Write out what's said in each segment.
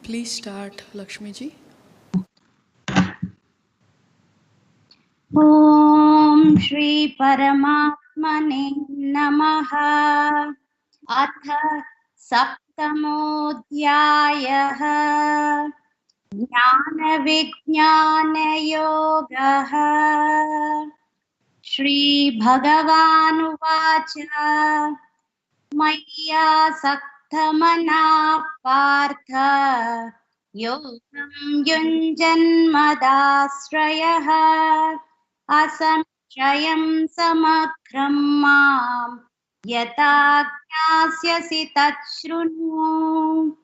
Please start, Lakshmi ji. Om Shri Paramatmane Namaha. Atha Saptamodhyayah. Jnana Vijñāna Yogaha. Shri Bhagavan Uvacha. Maya Saktamana Partha. Yogam Yunjanmadasrayah. Asamshayam samakram mam yata jñāsyasi tachrunu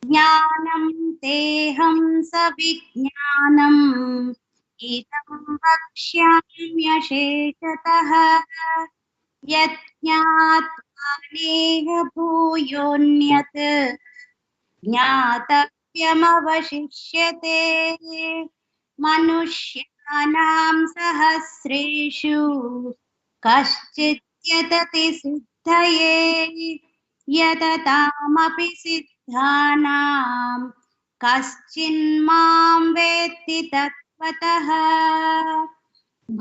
jnānam teham savijñānam idam vakshyamyasheshatah yat jñātva neha bhūyonyat jñātavyamavashishyate manushyanam sahasreshu kaschit yatati siddhaye yatataamapi siddhanam kaschin mam vetti tatvatah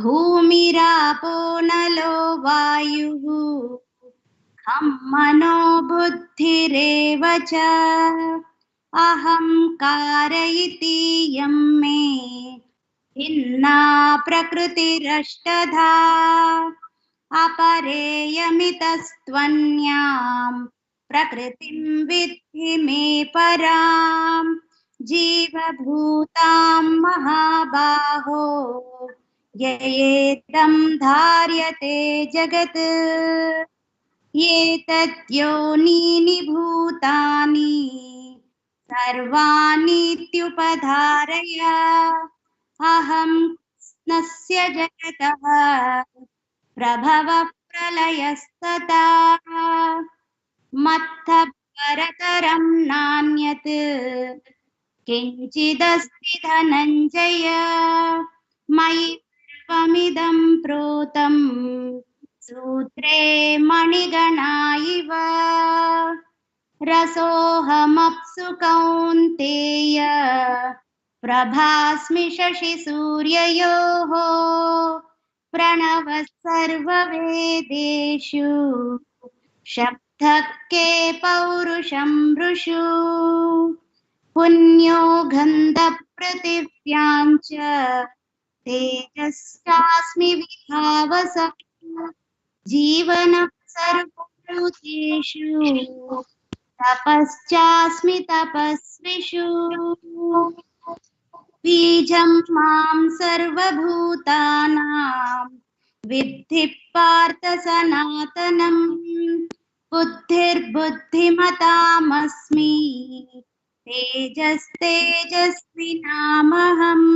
bhumirapo nalo vayuhu kham mano buddhireva cha aham कारयति यं मे भिन्ना प्रकृतिरष्टधा अपरेयमितस्त्वन्यां प्रकृतिं विद्धि मे परां जीवभूतां महाबाहो ययेदं धार्यते जगत् एतद्योनीनि भूतानि सर्वाणीत्युपधारय अहं कृष्णस्य जगतः प्रभवः प्रलयस्तथा मत्तः परतरं नान्यत् किञ्चिदस्ति धनञ्जय मयि सर्वमिदं प्रोतं सूत्रे मणिगणा इव रसोऽहमप्सु कौन्तेय प्रभास्मि शशिसूर्ययोः प्रणवः सर्ववेदेषु शब्दः के पौरुषं मृषु पुण्यो गन्धपृथिव्यां च तेजश्चास्मि विभावसः जीवनं सर्वभूतेषु तपश्चास्मि तपस्विषु बीजं मां सर्वभूतानां विद्धि Partha सनातनम् बुद्धिर्बुद्धिमतामस्मि तेजस्तेजस्विनामहम्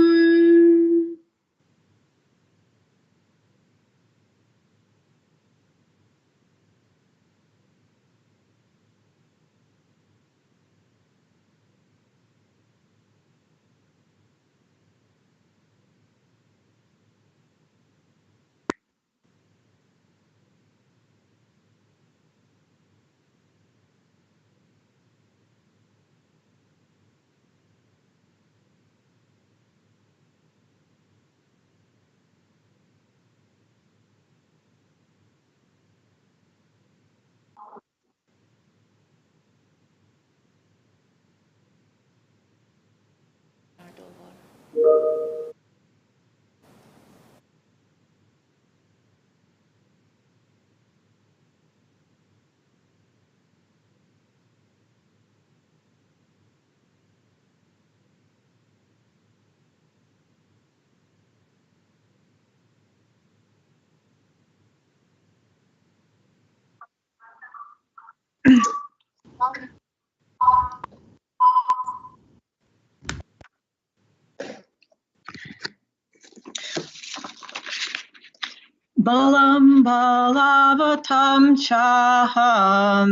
Balam balavatam chaham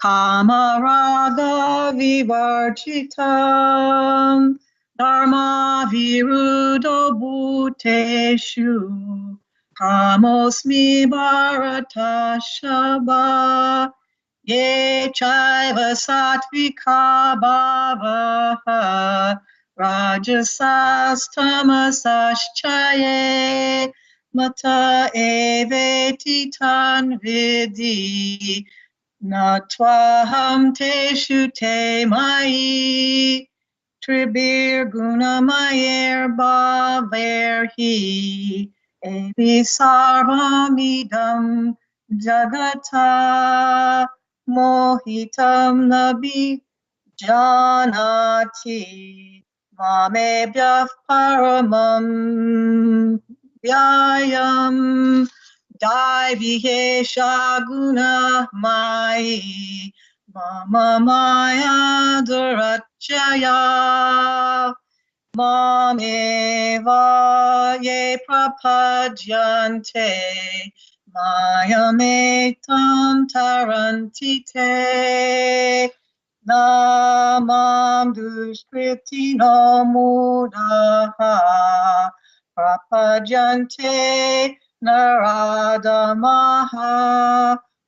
kamaraga vivarjitam dharma virudo bhuteshu kamosmi bharata shaba Ye chaiva sattvika bhavaha rajasas tamasascha mata eveti tan vidi natvaham teshu te mai tribir gunamayer bhaverhi evi sarvamidam jagata mohitam nabi janati mamebhyah paramam vyayam Daivihesha guna mai mama maya durachaya mameva ye prapajyante mayametam tarantite namam duskriti no mudaha prapajyante Naradamaha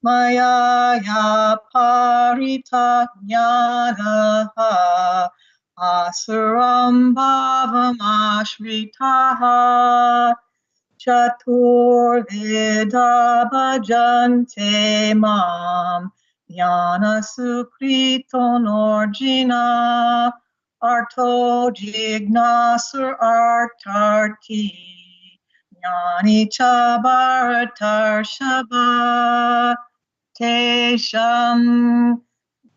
Mayaya Parita Jnanaha Asuram Bhavam Ashritaha Chaturveda Bhajante Mam Jnana Sukrito Norjina Arto Jignasur Artarti Jnani cha bharatar shabha tesham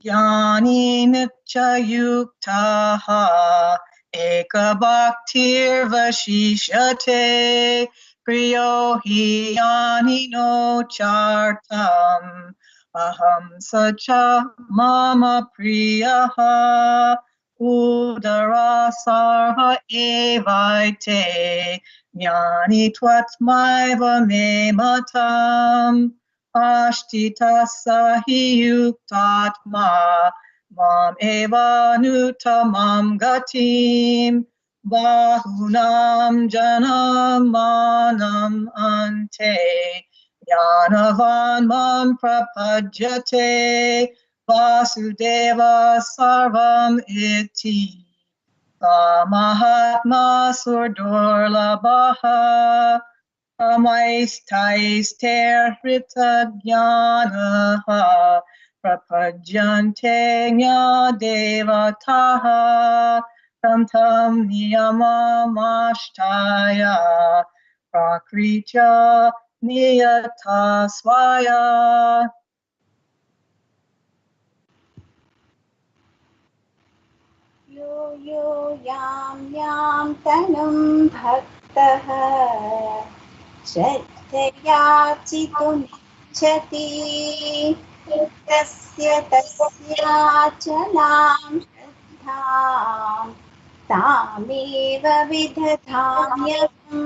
jnani nitya yuktaha eka bhaktir vashishate priyo hi yani no chartam aham sacha mama priyaha udara sarva evaite Jnani twatmaiva me matam ashtita sahi yuktatma mam eva nutamam gatim bahunam janam manam ante jnanavan mam prapajyate vasudeva sarvam iti Mahatma Surdurlabaha Amaistair Hrita Jnanaha Prapajyante Devataha Tam Tam Niyamamashtaya Prakritya Niyata Swaya यो यो यां यां तनुं भक्तः श्रद्धया चितुमिच्छति तस्य तस्याचलां श्रद्धां तामेव विदधाम्यहम्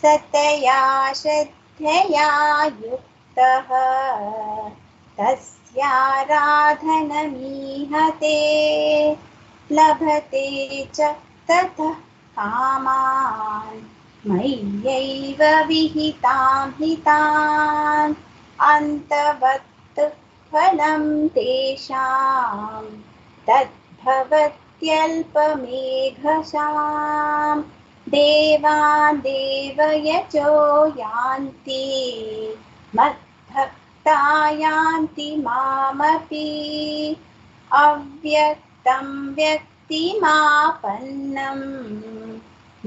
सतया श्रद्धया युक्तः तस्याराधनमीहते लभते च ततः कामान् मय्यैव विहितां हितान् अन्तवत्तु फलं तेषां तद्भवत्यल्पमेघसां देवान् देवयजो यान्ति मद्भक्ता यान्ति मामपि अव्यक्तं व्यक्तिमापन्नं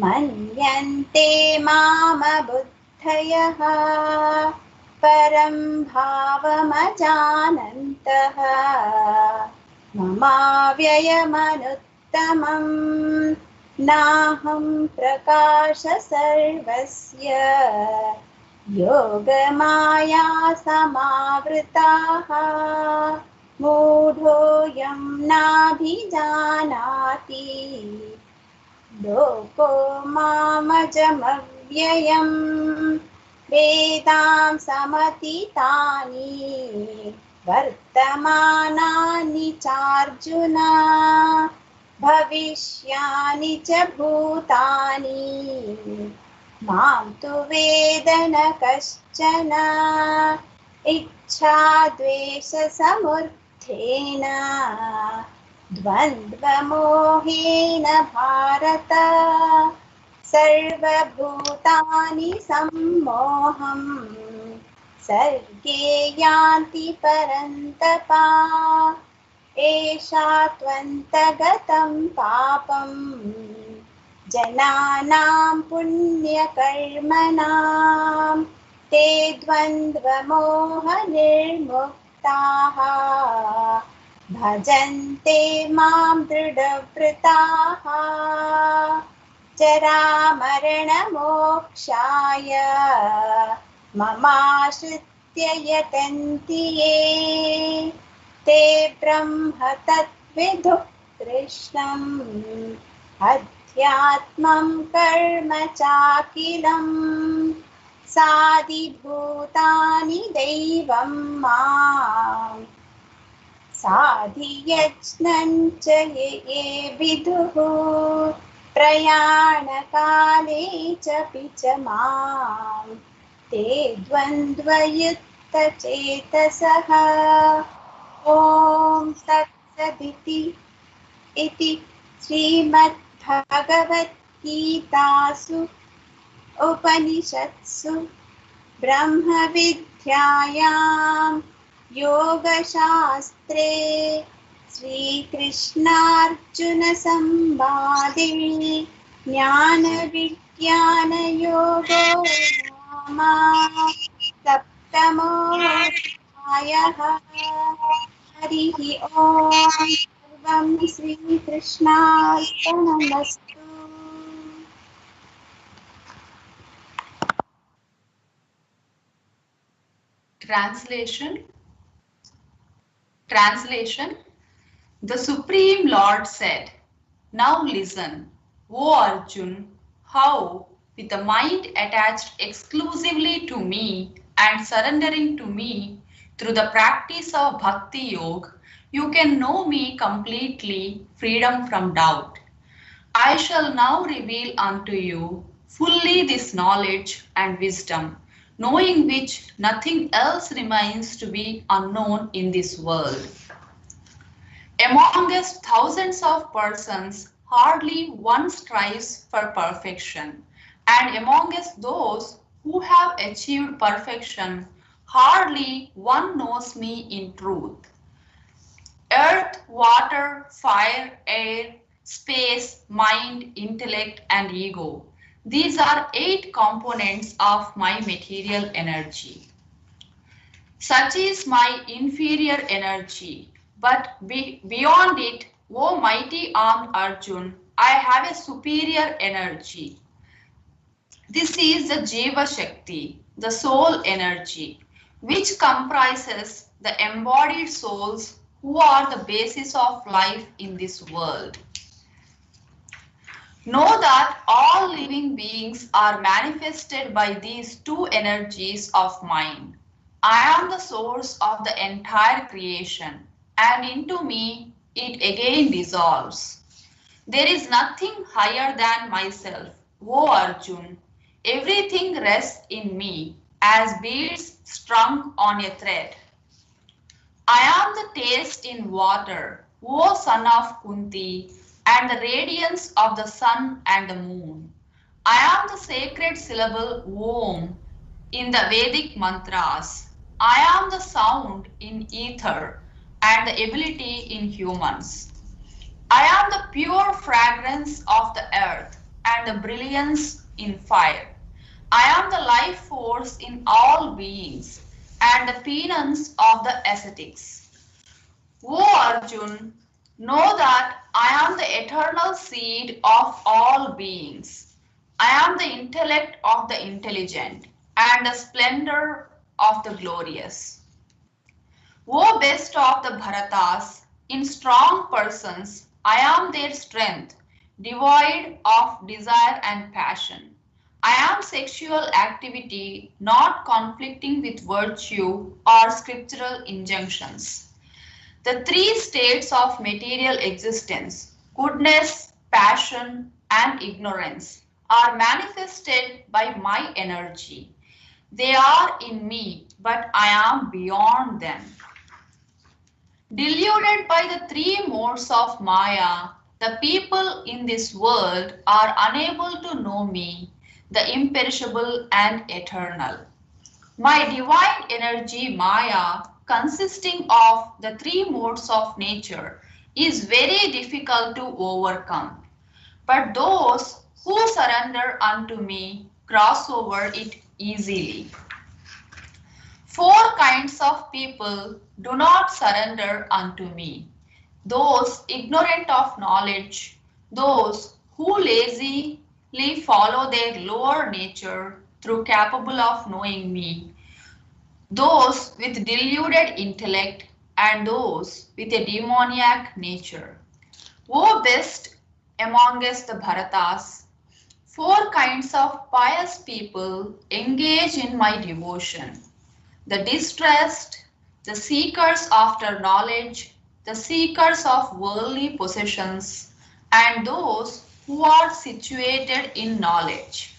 मन्यन्ते मामबुद्धयः परं भावमजानन्तः ममाव्ययमनुत्तमम् नाहं प्रकाश सर्वस्य योगमाया समावृताः मूढोऽयं नाभिजानाति लोको मामजमव्ययम् वेदां समतीतानि वर्तमानानि चार्जुन भविष्यानि च भूतानि मां तु वेद न कश्चन इच्छाद्वेषसमुत्थेन द्वन्द्वमोहेन भारत सर्वभूतानि सम्मोहम् सर्गे यान्ति परन्तप एषा त्वन्तगतं पापं जनानां पुण्यकर्मणां ते द्वन्द्वमोहनिर्मुक्ताः भजन्ते मां दृढव्रताः जरामरणमोक्षाय ममाश्रित्य यतन्ति ये ते ब्रह्म तद्विदुः कृष्णम् अध्यात्मं कर्म चाखिलम् साधिभूतानि दैवं माम् साधियज्ञं च ये विदुः प्रयाणकाले च च माम् ते द्वन्द्वयुक्तचेतसः ॐ तत्सदिति इति श्रीमद्भगवद्गीतासु उपनिषत्सु ब्रह्मविद्यायां योगशास्त्रे श्रीकृष्णार्जुनसंवादे ज्ञानविज्ञानयोगो नाम सप्तमोऽध्यायः हरिः ॐ सर्वं श्रीकृष्णार्पणमस्तु। Translation. The Supreme Lord said, "Now listen, O Arjun, how, with a mind attached exclusively to me and surrendering to me through the practice of Bhakti Yoga, you can know me completely, freedom from doubt. I shall now reveal unto you fully this knowledge and wisdom, knowing which nothing else remains to be unknown in this world. Amongst thousands of persons, hardly one strives for perfection, and amongst those who have achieved perfection, hardly one knows me in truth. Earth, water, fire, air, space, mind, intellect, and ego. These are 8 components of my material energy. Such is my inferior energy. But beyond it, O mighty armed Arjun, I have a superior energy. This is the Jiva Shakti, the soul energy, which comprises the embodied souls who are the basis of life in this world. Know that all living beings are manifested by these 2 energies of mine. I am the source of the entire creation, and into me it again dissolves. There is nothing higher than myself, O Arjun. Everything rests in me as beads strung on a thread. I am the taste in water, O son of Kunti, and the radiance of the sun and the moon. I am the sacred syllable Om in the Vedic mantras. I am the sound in ether and the ability in humans. I am the pure fragrance of the earth and the brilliance in fire. I am the life force in all beings and the penance of the ascetics. O Arjun, know that I am the eternal seed of all beings. I am the intellect of the intelligent and the splendor of the glorious. O best of the Bharatas, in strong persons, I am their strength, devoid of desire and passion. I am sexual activity not conflicting with virtue or scriptural injunctions. The 3 states of material existence, goodness, passion, and ignorance, are manifested by my energy. They are in me, but I am beyond them. Deluded by the three modes of Maya, the people in this world are unable to know me, the imperishable and eternal. My divine energy Maya, consisting of the three modes of nature, is very difficult to overcome. But those who surrender unto me cross over it easily. Four kinds of people do not surrender unto me: those ignorant of knowledge, those who lazily follow their lower nature through capable of knowing me, those with deluded intellect, and those with a demoniac nature. O best amongst the Bharatas, four kinds of pious people engage in my devotion: the distressed, the seekers after knowledge, the seekers of worldly possessions, and those who are situated in knowledge.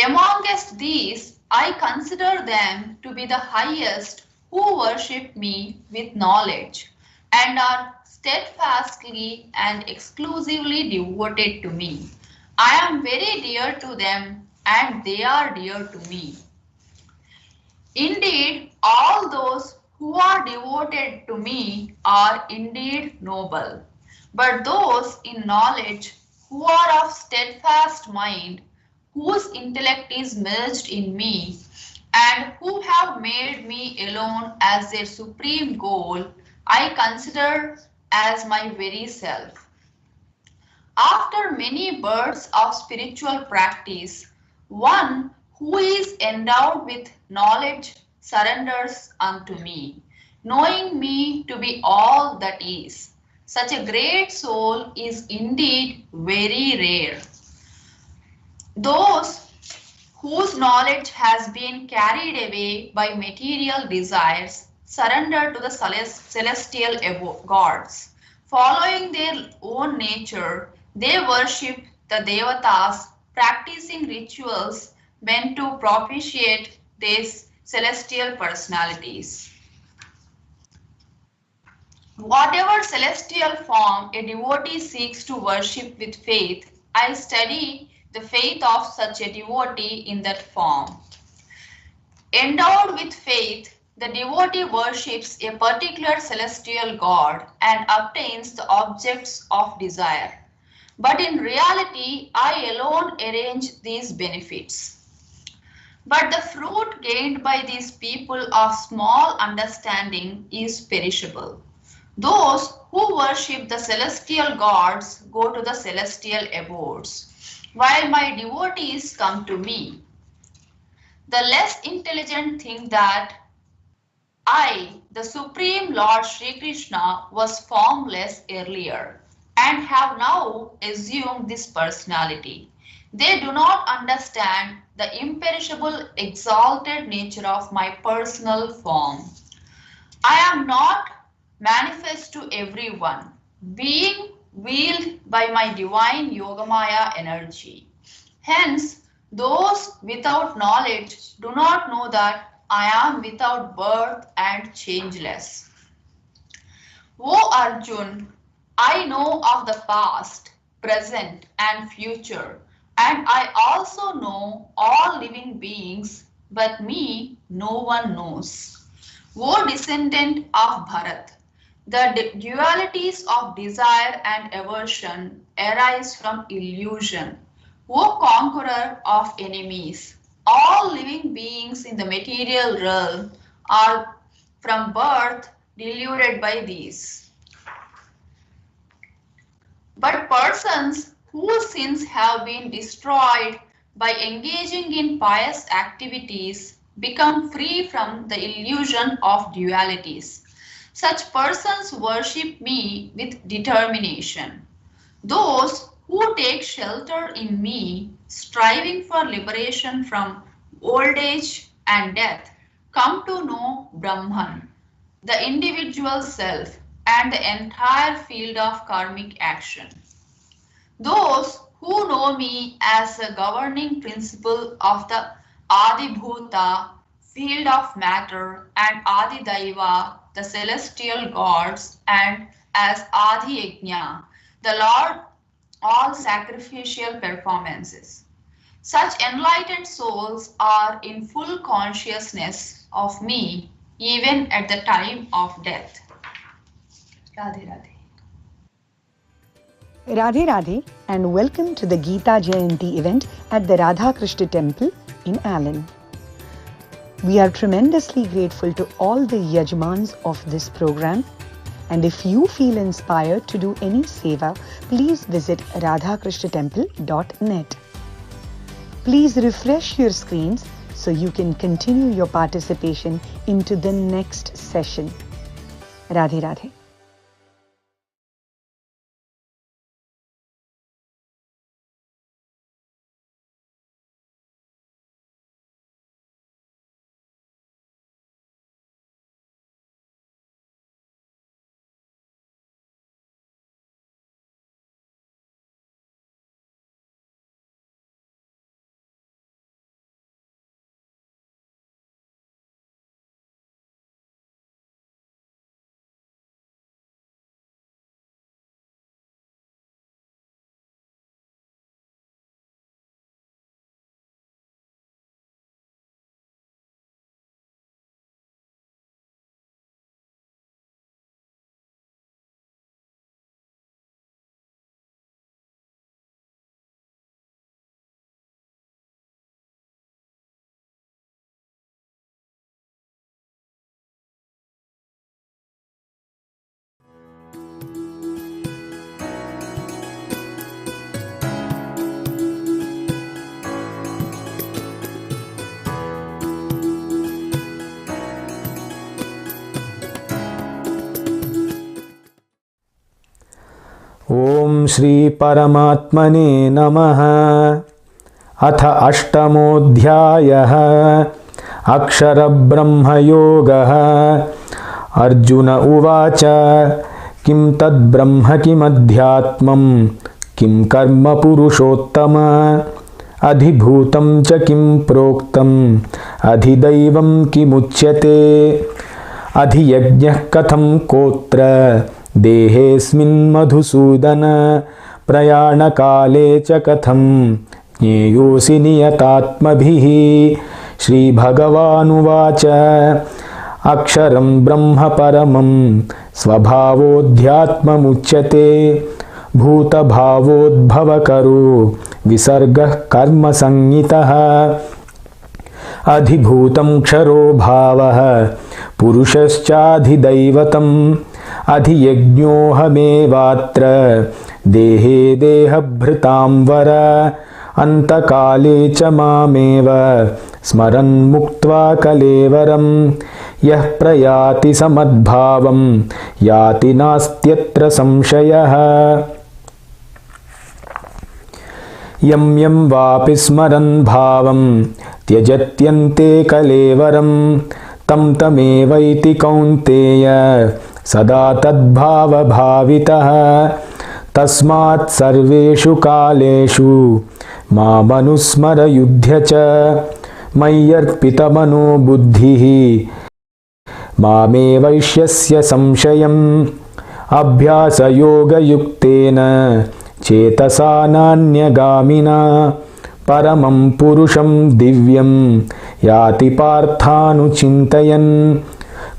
Amongst these, I consider them to be the highest who worship me with knowledge and are steadfastly and exclusively devoted to me. I am very dear to them and they are dear to me. Indeed, all those who are devoted to me are indeed noble. But those in knowledge who are of steadfast mind, whose intellect is merged in me, and who have made me alone as their supreme goal, I consider as my very self. After many births of spiritual practice, one who is endowed with knowledge surrenders unto me, knowing me to be all that is. Such a great soul is indeed very rare. Those whose knowledge has been carried away by material desires surrender to the celestial gods. Following their own nature, they worship the devatas, practicing rituals meant to propitiate these celestial personalities. Whatever celestial form a devotee seeks to worship with faith, I study the faith of such a devotee in that form. Endowed with faith, the devotee worships a particular celestial god and obtains the objects of desire. But in reality, I alone arrange these benefits. But the fruit gained by these people of small understanding is perishable. Those who worship the celestial gods go to the celestial abodes, while my devotees come to me. The less intelligent think that I, the Supreme Lord Shree Krishna, was formless earlier and have now assumed this personality. They do not understand the imperishable exalted nature of my personal form. I am not manifest to everyone, being wielded by my divine Yogamaya energy. Hence, those without knowledge do not know that I am without birth and changeless. O Arjun, I know of the past, present, and future, and I also know all living beings, but me no one knows. O descendant of Bharat, the dualities of desire and aversion arise from illusion. O conqueror of enemies, all living beings in the material realm are from birth deluded by these. But persons whose sins have been destroyed by engaging in pious activities become free from the illusion of dualities. Such persons worship me with determination. Those who take shelter in me, striving for liberation from old age and death, come to know Brahman, the individual self, and the entire field of karmic action. Those who know me as a governing principle of the Adibhuta, field of matter, and Adidaiva, the celestial gods, and as Adi Yajna, the Lord all sacrificial performances. Such enlightened souls are in full consciousness of me even at the time of death. Radhe Radhe. Radhe Radhe and welcome to the Gita Jayanti event at the Radha Krishna Temple in Allen. We are tremendously grateful to all the Yajmans of this program, and if you feel inspired to do any seva, please visit radhakrishnatemple.net. Please refresh your screens so you can continue your participation into the next session. Radhe Radhe. ॐ श्री परमात्मने नमः। अथ अष्टमोऽध्यायः अक्षरब्रह्मयोगः। अर्जुन उवाच किं तद्ब्रह्म किमध्यात्मं किं कर्म पुरुषोत्तम अधिभूतं च किं प्रोक्तम् अधिदैवं किमुच्यते अधियज्ञः कथं कोत्र देहेऽस्मिन् मधुसूदन प्रयाणकाले च कथं ज्ञेयोऽसि नियतात्मभिः। श्रीभगवानुवाच अक्षरं ब्रह्म परमं स्वभावोऽध्यात्ममुच्यते भूतभावोद्भवकरो विसर्गः कर्मसंज्ञितः अधिभूतं क्षरो भावः पुरुषश्चाधिदैवतम् अधियज्ञोऽहमेवात्र देहे देहभृतां वर अन्तकाले च मामेव स्मरन् मुक्त्वा कलेवरं यः प्रयाति समद्भावं याति नास्त्यत्र संशयः। यं यं वापि स्मरन् भावं त्यजत्यन्ते कलेवरं तं तमेवैति कौन्तेय सदा तद्भावभावितः। तस्मात् सर्वेषु कालेषु मामनुस्मरयुध्य च मय्यर्पितमनो बुद्धिः मामेवैष्यस्य संशयम्। अभ्यासयोगयुक्तेन चेतसा नान्यगामिना परमं पुरुषं दिव्यं याति पार्थानुचिन्तयन्।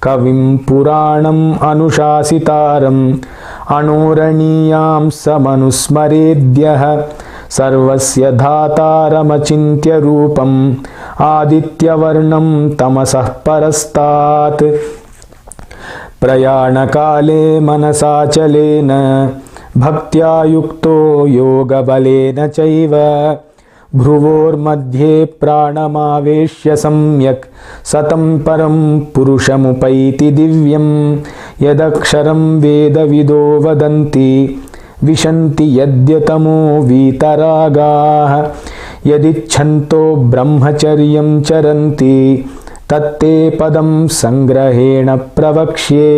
कविं पुराणम् अनुशासितारम् अणोरणीयां समनुस्मरेद्यः सर्वस्य धातारमचिन्त्य रूपम् आदित्यवर्णं तमसः परस्तात्। प्रयाणकाले मनसाचलेन भक्त्या युक्तो योगबलेन चैव भ्रुवोर्मध्ये प्राणमावेश्य सम्यक् सतं परं पुरुषमुपैति दिव्यं। यदक्षरं वेदविदो वदन्ति विशन्ति यद्यतमो वीतरागाः यदिच्छन्तो ब्रह्मचर्यं चरन्ति तत्ते पदं संग्रहेण प्रवक्ष्ये।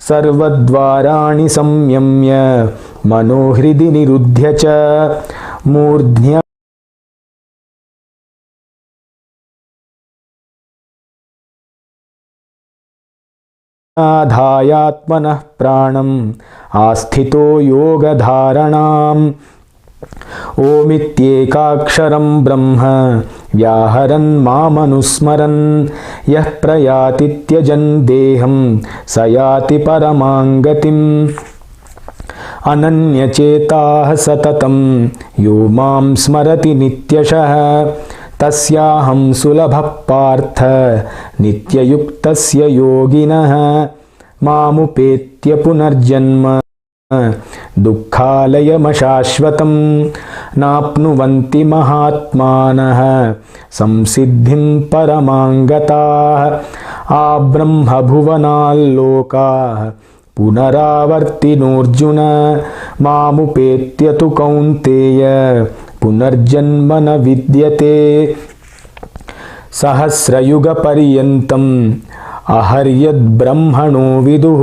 सर्वद्वाराणि संयम्य मनोहृदि निरुध्य च मूर्ध्य धायात्मनः प्राणम् आस्थितो योगधारणाम् ओमित्येकाक्षरं ब्रह्म व्याहरन् मामनुस्मरन् यः प्रयाति त्यजन् देहं स याति परमां गतिम् अनन्यचेताः सततं यो मां स्मरति नित्यशः तस्याहं सुलभः पार्थ नित्ययुक्तस्य योगिनः मामुपेत्य पुनर्जन्म दुःखालयमशाश्वतं नाप्नुवन्ति महात्मानः संसिद्धिं परमां गताः आब्रह्मभुवनाल्लोकाः पुनरावर्तिनोऽर्जुन मामुपेत्य तु कौन्तेय पुनर्जन्म न विद्यते सहस्रयुगपर्यन्तम् अहर्यद्ब्रह्मणो विदुः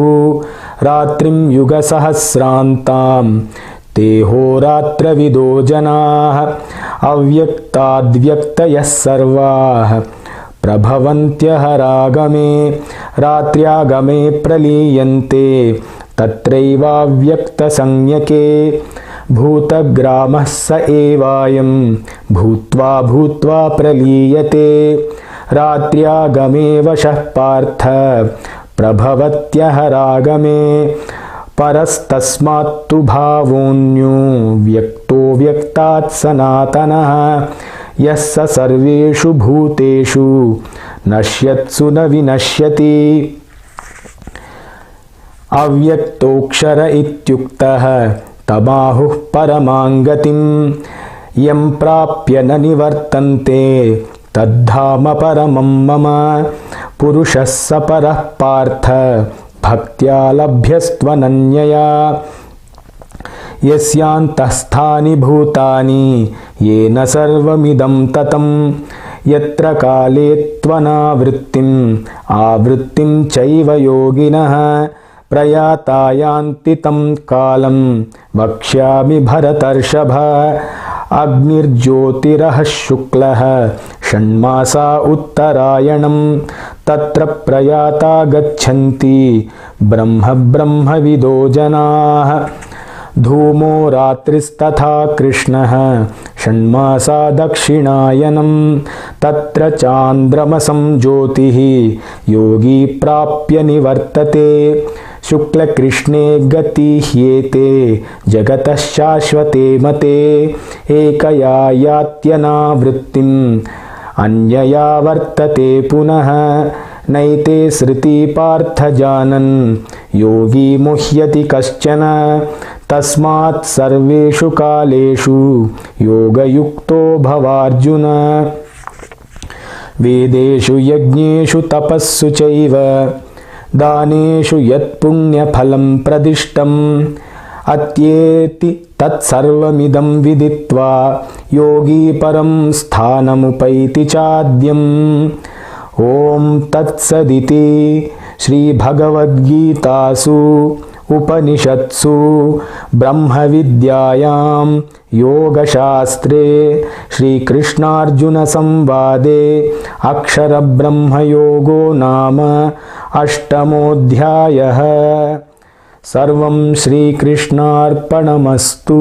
रात्रिं युगसहस्रान्तां ते होरात्रविदो जनाः अव्यक्ताद्व्यक्तयः सर्वाः प्रभवन्त्यहरागमे रात्र्यागमे प्रलीयन्ते तत्रैवाव्यक्तसंज्ञके भूतग्रामः स एवायं भूत्वा भूत्वा प्रलीयते रात्र्यागमे वशः पार्थ प्रभवत्यहरागमे परस्तस्मात्तु भावोऽन्यो व्यक्तो व्यक्तात् सनातनः यः स सर्वेषु भूतेषु नश्यत्सु न विनश्यति अव्यक्तोऽक्षर इत्युक्तः तमाहुः परमां गतिं यं प्राप्य न निवर्तन्ते तद्धाम परमं मम पुरुषः स परः पार्थ भक्त्या लभ्यस्त्वनन्यया यस्यान्तःस्थानि भूतानि येन सर्वमिदं ततं यत्र काले त्वनावृत्तिम् आवृत्तिं चैव योगिनः प्रयाता यान्ति तं कालं वक्ष्यामि भरतर्षभ अग्निर्ज्योतिरः शुक्लः षण्मासा उत्तरायणं तत्र प्रयाता गच्छन्ति ब्रह्मविदो जनाः धूमो रात्रिस्तथा कृष्णः षण्मासा दक्षिणायनं तत्र चान्द्रमसं ज्योतिः योगी प्राप्य निवर्तते शुक्लकृष्णे गति ह्येते जगतः शाश्वते मते एकया यात्यनावृत्तिम् अन्यया वर्तते पुनः नैते श्रुति पार्थ जानन् योगी मुह्यति कश्चन तस्मात् सर्वेषु कालेषु योगयुक्तो भवार्जुन वेदेषु यज्ञेषु तपस्सु चैव दानेषु यत्पुण्यफलं प्रदिष्टम् अत्येति तत्सर्वमिदं विदित्वा योगी परं स्थानमुपैति चाद्यम् ॐ तत्सदिति श्रीभगवद्गीतासु उपनिषत्सु ब्रह्मविद्यायां योगशास्त्रे श्रीकृष्णार्जुनसंवादे अक्षरब्रह्मयोगो नाम अष्टमोऽध्यायः सर्वं श्रीकृष्णार्पणमस्तु।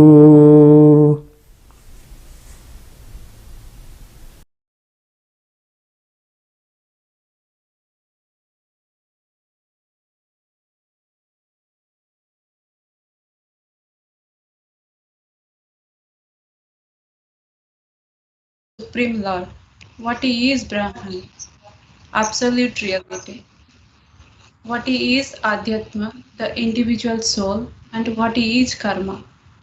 Supreme Lord, what is Brahman? Absolute reality. What is Adhyatma, the individual soul, and what is karma?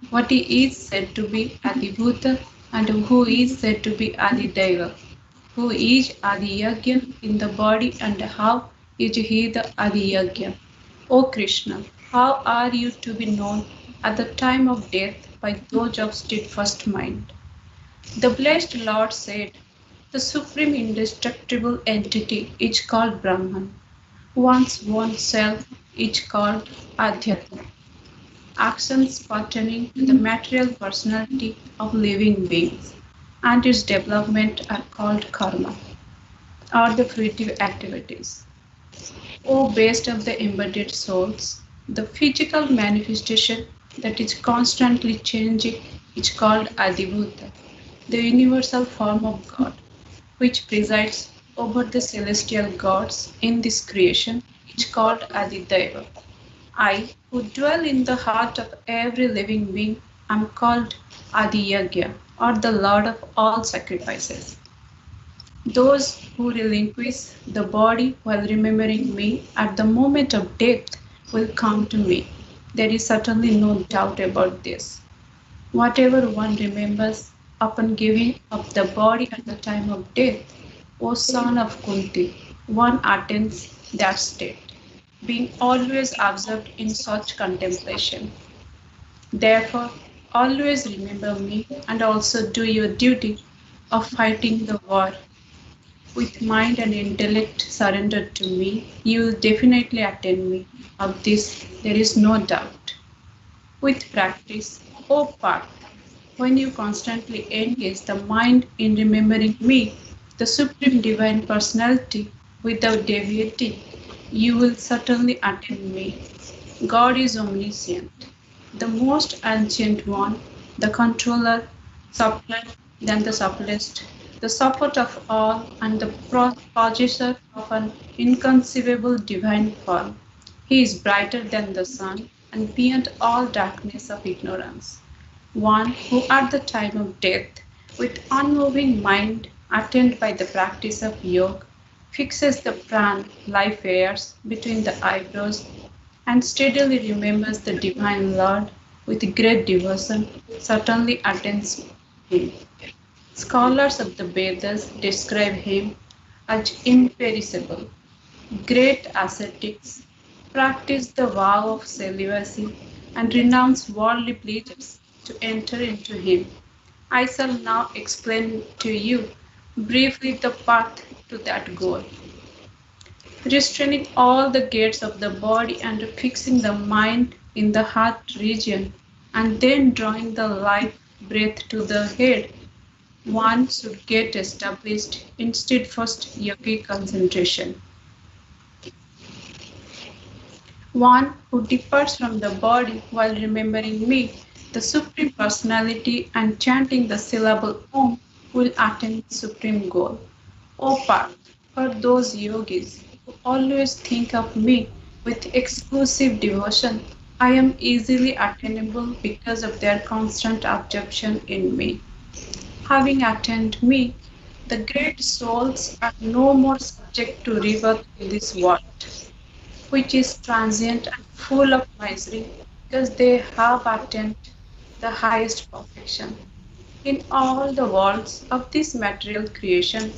What is said to be Adibhuta, and who is said to be Adideva? Who is Adiyagya in the body, and how is he the Adiyagya? O Krishna, how are you to be known at the time of death by those of steadfast mind? The blessed Lord said, the supreme indestructible entity is called Brahman. One's own self is called Adhyatma. actions pertaining to the material personality of living beings and its development are called karma, or the fruitive activities. O best of the embodied souls, the physical manifestation that is constantly changing is called Adibhuta, the universal form of God, which presides over the celestial gods in this creation, is called Adidaiva. I, who dwell in the heart of every living being, am called Adiyagya, or the Lord of all sacrifices. Those who relinquish the body while remembering me at the moment of death will come to me. There is certainly no doubt about this. Whatever one remembers upon giving up the body at the time of death, O son of Kunti, one attains that state, being always absorbed in such contemplation. Therefore, always remember me and also do your duty of fighting the war. With mind and intellect surrendered to me, you will definitely attain me. Of this, there is no doubt. With practice, O Parth, when you constantly engage the mind in remembering me, the Supreme Divine Personality, without deviating, you will certainly attain me. God is omniscient, the most ancient one, the controller, subtler than the subtlest, the support of all, and the possessor of an inconceivable divine form. He is brighter than the sun and beyond all darkness of ignorance. One who at the time of death, with unmoving mind, attained by the practice of yoga, fixes the pran life airs between the eyebrows and steadily remembers the divine Lord with great devotion, certainly attains him. Scholars of the Vedas describe him as imperishable. Great ascetics practice the vow of celibacy and renounce worldly pleasures to enter into him. I shall now explain to you briefly the path to that goal. Restraining all the gates of the body and fixing the mind in the heart region, and then drawing the life breath to the head, one should get established in steadfast yogic concentration. One who departs from the body while remembering me, the Supreme Personality, and chanting the syllable Om will attain the supreme goal. O Parth, for those yogis who always think of me with exclusive devotion, I am easily attainable because of their constant absorption in me. Having attained me, the great souls are no more subject to rebirth in this world, which is transient and full of misery, because they have attained the highest perfection. In all the worlds of this material creation,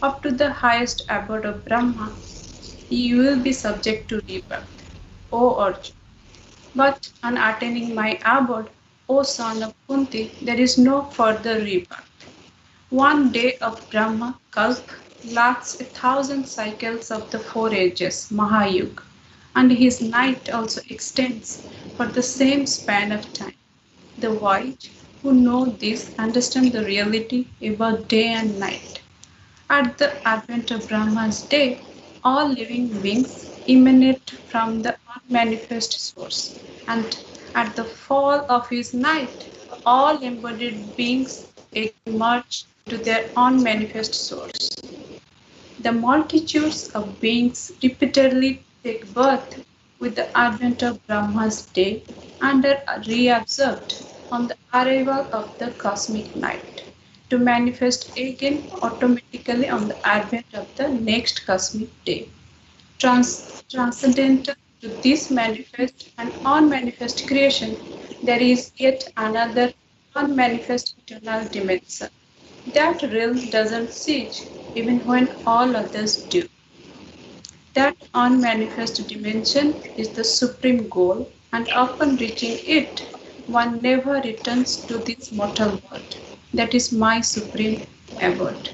up to the highest abode of Brahma, you will be subject to rebirth, O Arjuna. But on attaining my abode, O son of Kunti, there is no further rebirth. One day of Brahma Kalp lasts 1,000 cycles of the 4 ages, Mahayagya, and his night also extends for the same span of time. The wise who know this understand the reality about day and night. At the advent of Brahma's day, all living beings emanate from the unmanifest source, and at the fall of his night, all embodied beings emerge to their unmanifest source. The multitudes of beings repeatedly take birth with the advent of Brahma's day and are reabsorbed on the arrival of the cosmic night, to manifest again automatically on the advent of the next cosmic day. Transcendental to this manifest and unmanifest creation, there is yet another unmanifest eternal dimension. That realm doesn't cease even when all others do. That unmanifest dimension is the supreme goal, and upon reaching it, one never returns to this mortal world. That is my supreme abode.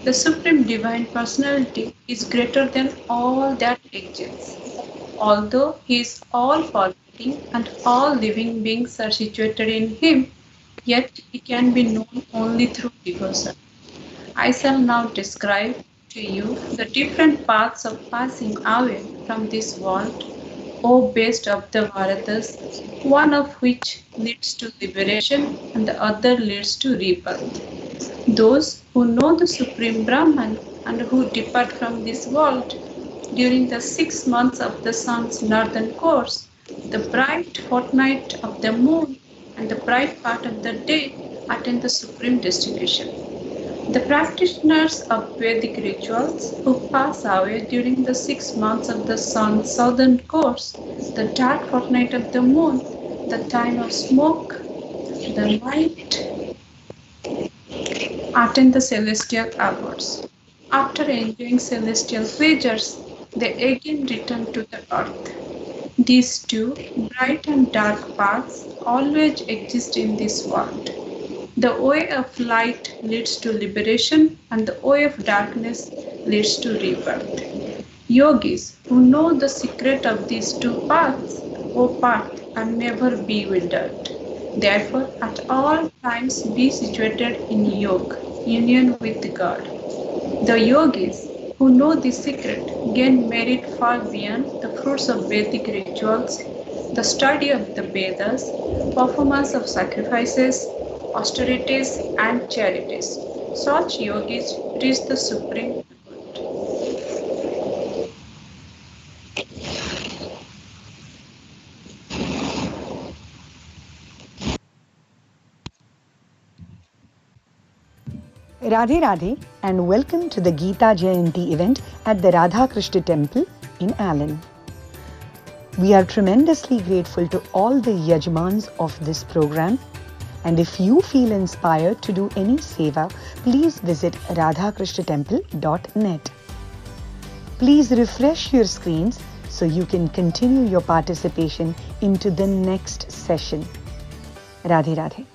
The Supreme Divine Personality is greater than all that exists. Although He is all powerful, and all living beings are situated in him, yet he can be known only through devotion. I shall now describe to you the different paths of passing away from this world, O best of the Bharatas, one of which leads to liberation and the other leads to rebirth. Those who know the Supreme Brahman and who depart from this world during the 6 months of the sun's northern course, the bright fortnight of the moon, and the bright part of the day attain the supreme destination. The practitioners of Vedic rituals who pass away during the 6 months of the sun's southern course, the dark fortnight of the moon, the time of smoke, the night, attain the celestial abodes. After enjoying celestial pleasures, they again return to the earth. These two, bright and dark paths, always exist in this world. The way of light leads to liberation, and the way of darkness leads to rebirth. Yogis who know the secret of these two paths, O path, are never bewildered. Therefore, at all times be situated in yoga, union with God. The yogis who know this secret gain merit far beyond the fruits of Vedic rituals, the study of the Vedas, performance of sacrifices, austerities, and charities. Such yogis reach the supreme good. Radhe Radhe and welcome to the Gita Jayanti event at the Radha Krishna Temple in Allen. We are tremendously grateful to all the yajmans of this program, and if you feel inspired to do any seva, please visit radhakrishnatemple.net. Please refresh your screens so you can continue your participation into the next session. Radhe Radhe.